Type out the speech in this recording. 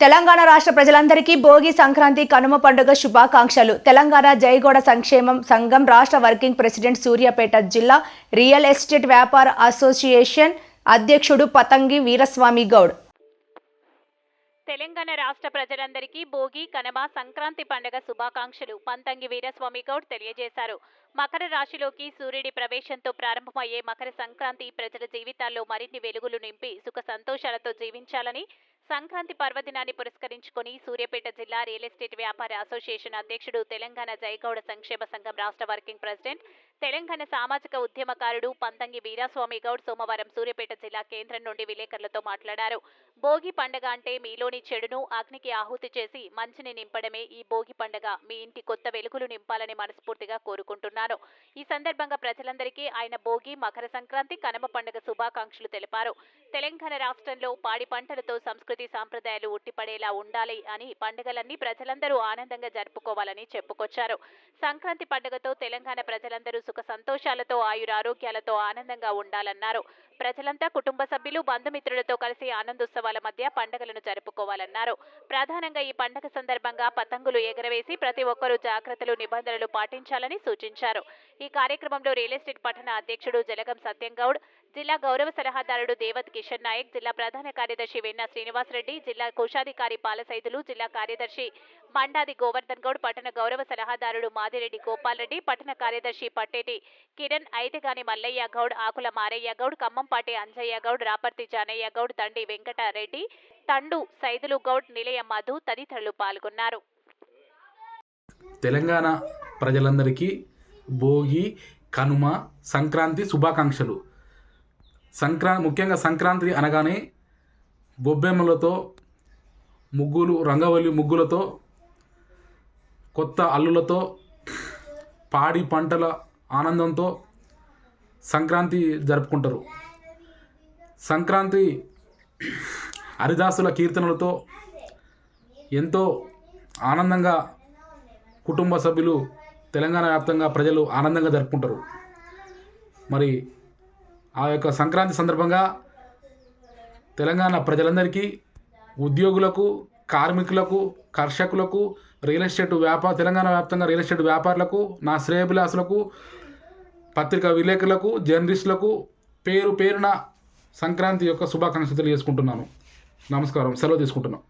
తెలంగాణ రాష్ట్ర ప్రజలందరికీ భోగి సంక్రాంతి కనుమ పండుగ శుభాకాంక్షలు. తెలంగాణ జైగౌడ సంక్షేమం సంఘం రాష్ట్ర వర్కింగ్ ప్రెసిడెంట్, సూర్యాపేట జిల్లా రియల్ ఎస్టేట్ వ్యాపార అసోసియేషన్ అధ్యక్షుడు పతంగి వీరస్వామి గౌడ్. తెలంగాణ రాష్ట్ర ప్రజలందరికీ భోగి కనుమ సంక్రాంతి పండుగ శుభాకాంక్షలు పంతంగి వీరస్వామి గౌడ్ తెలియజేశారు. మకర రాశిలోకి సూర్యుడి ప్రవేశంతో ప్రారంభమయ్యే మకర సంక్రాంతి ప్రజల జీవితాల్లో మరిన్ని వెలుగులు నింపి సుఖ సంతోషాలతో జీవించాలని సంక్రాంతి పర్వదినాన్ని పురస్కరించుకుని సూర్యాపేట జిల్లా రియల్ ఎస్టేట్ వ్యాపార అసోసియేషన్ అధ్యక్షుడు, తెలంగాణ జైగౌడ సంక్షేమ సంఘం రాష్ట్ర వర్కింగ్ ప్రెసిడెంట్, తెలంగాణ సామాజిక ఉద్యమకారుడు పంతంగి వీరస్వామి గౌడ్ సోమవారం సూర్యాపేట జిల్లా కేంద్రం నుండి విలేకరులతో మాట్లాడారు. భోగి పండుగ అంటే మీలోని చెడును అగ్నికి ఆహుతి చేసి మంచిని నింపడమే ఈ భోగి పండుగ. మీ ఇంటి కొత్త వెలుగులు నింపాలని మనస్ఫూర్తిగా కోరుకుంటున్నాను. ఈ సందర్భంగా ప్రజలందరికీ ఆయన భోగి, మకర సంక్రాంతి, కనుమ పండుగ శుభాకాంక్షలు తెలిపారు. తెలంగాణ రాష్ట్రంలో పాడి పంటలతో సంస్కృతి సాంప్రదాయాలు ఉట్టిపడేలా ఉండాలి అని పండుగలన్నీ ప్రజలందరూ ఆనందంగా జరుపుకోవాలని చెప్పుకొచ్చారు. సంక్రాంతి పండుగతో తెలంగాణ ప్రజలందరూ సుఖ సంతోషాలతో ఆయురారోగ్యాలతో ఆనందంగా ఉండాలన్నారు. ప్రజలంతా కుటుంబ సభ్యులు, బంధుమిత్రులతో కలిసి ఆనందోత్సవాల మధ్య పండుగలను జరుపుకోవాలన్నారు. ప్రధానంగా ఈ పండుగ సందర్భంగా పతంగులు ఎగరవేసి ప్రతి ఒక్కరూ జాగ్రత్తలు, నిబంధనలు పాటించాలని సూచించారు. ఈ కార్యక్రమంలో రియల్ ఎస్టేట్ పట్టణ అధ్యక్షుడు జలగం సత్యం గౌడ్, జిల్లా గౌరవ సలహాదారుడు దేవత్ కిషన్ నాయక్, జిల్లా ప్రధాన కార్యదర్శి వెన్న శ్రీనివాసరెడ్డి, జిల్లా కోశాధికారి పాలసైదులు, జిల్లా కార్యదర్శి మండాది గోవర్ధన్ గౌడ్, పట్టణ గౌరవ సలహాదారుడు మాదిరెడ్డి గోపాల్ రెడ్డి, పట్టణ కార్యదర్శి పట్టేటి కిరణ్, ఐదగాని మల్లయ్య గౌడ్, ఆకుల మారయ్య గౌడ్, ఖమ్మంపాటి అంజయ్య గౌడ్, రాపర్తి జానయ్య గౌడ్, తండి వెంకటరెడ్డి, తండు సైదులు గౌడ్, నిలయ మధు తదితరులు పాల్గొన్నారు. తెలంగాణ ప్రజలందరికీ భోగి, కనుమ, సంక్రాంతి శుభాకాంక్షలు. ముఖ్యంగా సంక్రాంతి అనగానే గొబ్బెమ్మలతో, రంగవల్లి ముగ్గులతో, కొత్త అల్లులతో, పాడి పంటల ఆనందంతో సంక్రాంతి జరుపుకుంటారు. సంక్రాంతి హరిదాసుల కీర్తనలతో ఎంతో ఆనందంగా కుటుంబ సభ్యులు, తెలంగాణ వ్యాప్తంగా ప్రజలు ఆనందంగా జరుపుకుంటారు. మరి ఆ యొక్క సంక్రాంతి సందర్భంగా తెలంగాణ ప్రజలందరికీ, ఉద్యోగులకు, కార్మికులకు, కర్షకులకు, తెలంగాణ వ్యాప్తంగా రియల్ ఎస్టేట్ వ్యాపారులకు, నా శ్రేయభిలాసులకు, పత్రికా విలేకరులకు, జర్నలిస్టులకు పేరున సంక్రాంతి యొక్క శుభాకాంక్షలు తెలియజేసుకుంటున్నాను. నమస్కారం. సెలవు తీసుకుంటున్నాను.